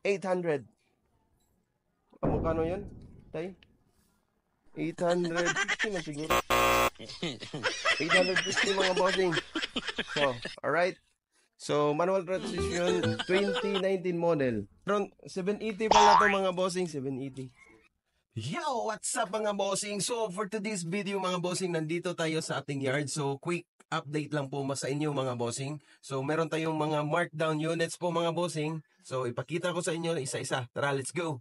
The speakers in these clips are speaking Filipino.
800. Magkano yun? Tay? 850 na siguro. 850 mga bossing. So, alright. So, manual transmission, 2019 model. Around 780 pala ito mga bossing, 780. Yo, what's up mga bossing? So, for today's video mga bossing, nandito tayo sa ating yard. So, quick update lang po sa inyo mga bossing. So, meron tayong mga markdown units po mga bossing. So, ipakita ko sa inyo isa-isa. Tara, let's go!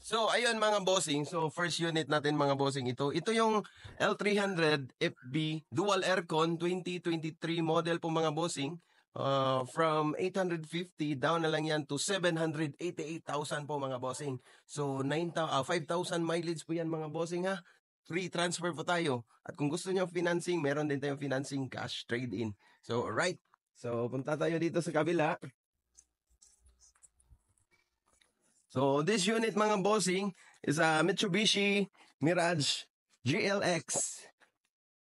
So, ayun mga bossing. So, first unit natin mga bossing ito. Ito yung L300 FB Dual Aircon 2023 model po mga bossing. From 850 down na lang yan to 788,000 po mga bossing. So 5,000 mileage po yan mga bossing ha. Free transfer po tayo. At kung gusto nyo financing, meron din tayong financing cash trade-in. So alright. So punta tayo dito sa kabila. So this unit mga bossing is a Mitsubishi Mirage GLX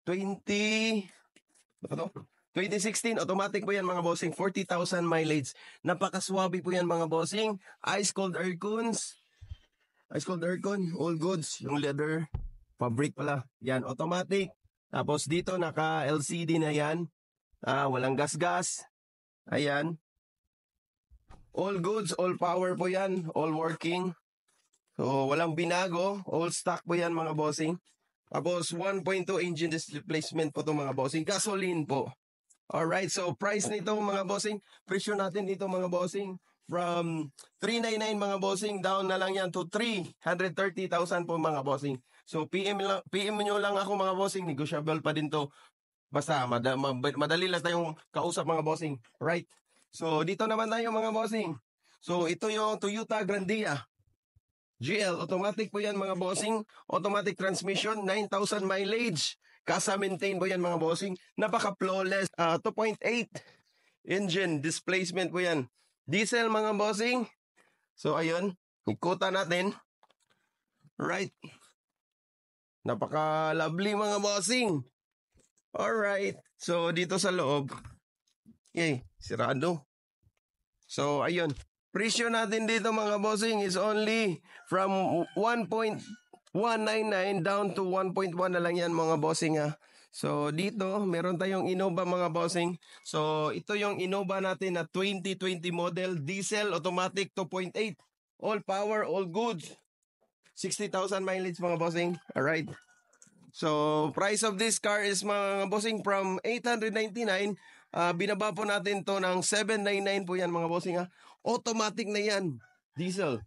2016 automatic po yan mga bossing, 40,000 mileage. Napakaswabe po yan mga bossing. Ice cold aircon, all goods. Yung leather, fabric pala. Yan, automatic. Tapos dito naka LCD na yan. Walang gas-gas. Ayan. All goods, all power po yan, all working. So walang binago, all stock po yan mga bossing. Tapos 1.2 engine displacement po to mga bossing. Gasoline po. Alright, so price nito mga bossing, presyo natin dito mga bossing, from 399 mga bossing, down na lang yan to 330,000 po mga bossing. So PM nyo lang ako mga bossing, negotiable pa din to. Basta madali lang tayong kausap mga bossing. Right, so dito naman tayo mga bossing. So ito yung Toyota Grandia GL, automatic po yan mga bossing, automatic transmission, 9,000 mileage. Kasa maintain po yan mga bossing. Napaka flawless. 2.8 engine displacement po yan. Diesel mga bossing. So ayun, ikutan natin. Right. Napaka lovely mga bossing. Alright. So dito sa loob. Yay, sirado. So ayun. Presyo natin dito mga bossing is only from 1.199 down to 1.1 na lang yan mga bossing ha. So dito meron tayong Innova mga bossing. So ito yung Innova natin na 2020 model, diesel, automatic 2.8, all power, all goods, 60,000 mileage mga bossing. Alright. So price of this car is mga bossing from 899, binaba po natin to ng 799 po yan mga bossing ha. Automatic na yan, diesel.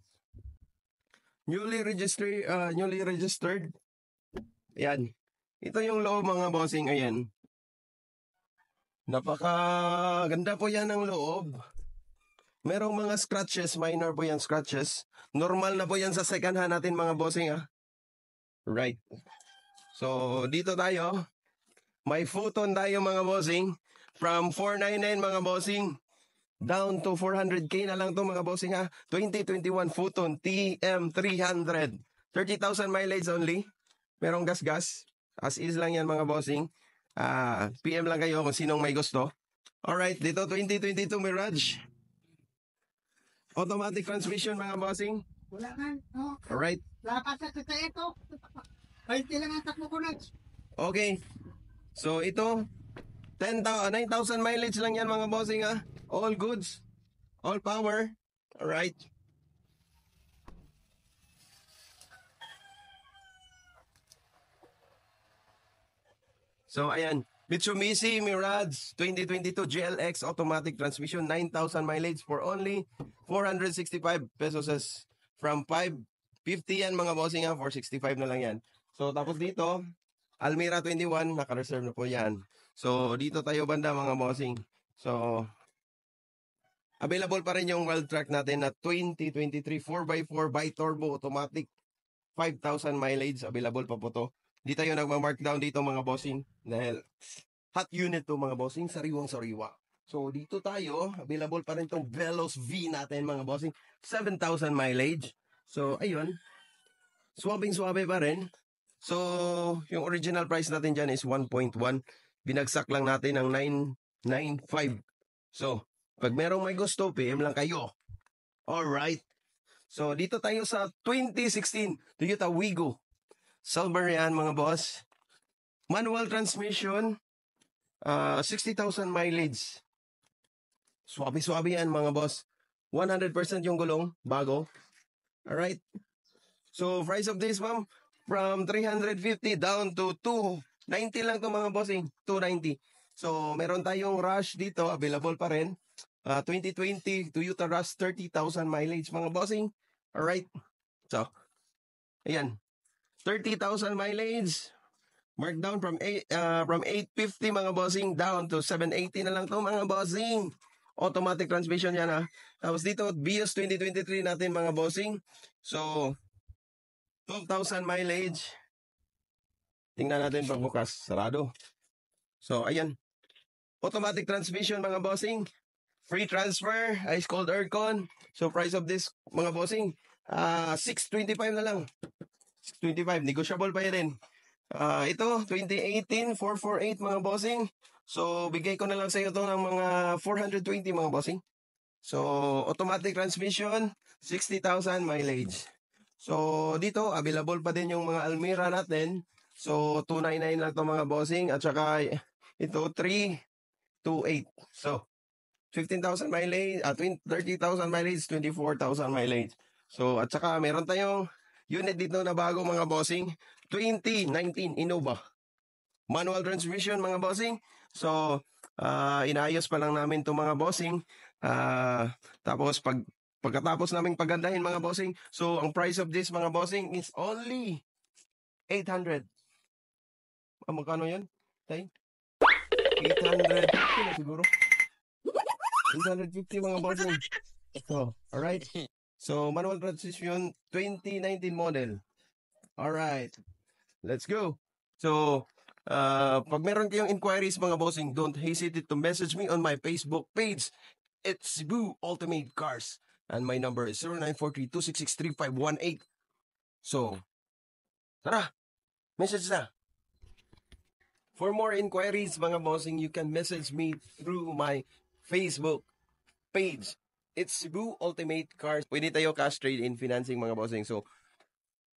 Newly registered. Ayan. Ito yung loob mga bossing. Ayan. Napaka-ganda po yan ang loob. Merong mga scratches. Minor po yan scratches. Normal na po yan sa second hand natin mga bossing ha. Right. So dito tayo. May futon tayo mga bossing. From 499 mga bossing, down to 400k na lang to mga bossing ha. 2021 Futon TM300. 30,000 mileage only. Merong gas-gas. As is lang yan mga bossing. PM lang kayo kung sinong may gusto. Alright, dito 2022 Mirage. Automatic transmission mga bossing. Wala nga, no? Alright. Lapat sa kita ito. 20 lang ang takbo ko na. Okay. So ito, 9,000 mileage lang yan mga bossing ha. All goods, all power. Alright. So ayan, Mitsubishi Mirage 2022 GLX automatic transmission, 9,000 mileage for only 465 pesos from 550 yan mga bossing ha, 465 na lang yan. So tapos dito, Almira 21, naka-reserve na po yan. So dito tayo banda mga bossing. So available pa rin yung Wild Track natin na 2023 4x4 bi-turbo automatic, 5,000 mileage. Available pa po to. Di tayo nagma-markdown dito mga bossing dahil hot unit to mga bossing, sariwang-sariwa. So dito tayo, available pa rin tong Veloz V natin mga bossing, 7,000 mileage. So ayun, swabing-swabe pa rin. So yung original price natin dyan is 1.1. Binagsak lang natin ng 995. So Pag merong may gusto, PM lang kayo. Alright. So, dito tayo sa 2016 Toyota Wigo. Silver yan, mga boss. Manual transmission. 60,000 mileage. Swabe-swabe yan, mga boss. 100% yung gulong, bago. Alright. So, price of this, ma'am, from 350 down to 290 lang to mga bossing. 290. So, meron tayong Rush dito, available pa rin. 2020 Toyota Rush, 30,000 mileage, mga bossing. Alright. So, ayan. 30,000 mileage. Markdown from 850 mga bossing down to 780 na lang to mga bossing. Automatic transmission yan ha. Tapos dito, BS 2023 natin mga bossing. So, 12,000 mileage. Tingnan natin pagbukas. Sarado. So, ayan. Automatic transmission mga bossing. Free transfer. Ice cold aircon. So, price of this mga bossing. 625 na lang. 625. Negotiable pa yan. Ito, 2018, 448 mga bossing. So, bigay ko na lang sa iyo ito ng mga 420 mga bossing. So, automatic transmission, 60,000 mileage. So, dito, available pa din yung mga Almira natin. So, 299 lang ito mga bossing. At saka, ito, 328. So, 15,000 mileage, 30,000 mileage, 24,000 mileage. So, at saka, meron tayong unit dito na bago mga bossing. 2019 Innova. Manual transmission mga bossing. So, inayos pa lang namin to mga bossing. Tapos pagkatapos naming pagandahin mga bossing, so ang price of this mga bossing is only 800. Magkano yan? 850 na siguro. 850 mga bossing. So, alright. So, manual transmission 2019 model. Alright. Let's go. So, pag meron kayong inquiries mga bossing, don't hesitate to message me on my Facebook page. It's Cebu Ultimate Cars. And my number is 0943-266-3518. So, tara, message na. For more inquiries mga bossing, you can message me through my Facebook page. It's Cebu Ultimate Cars. Pwede tayo cash trade-in financing mga bossing. So,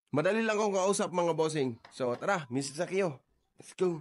madali lang akong kausap mga bossing. So, tara, message na kayo. Let's go.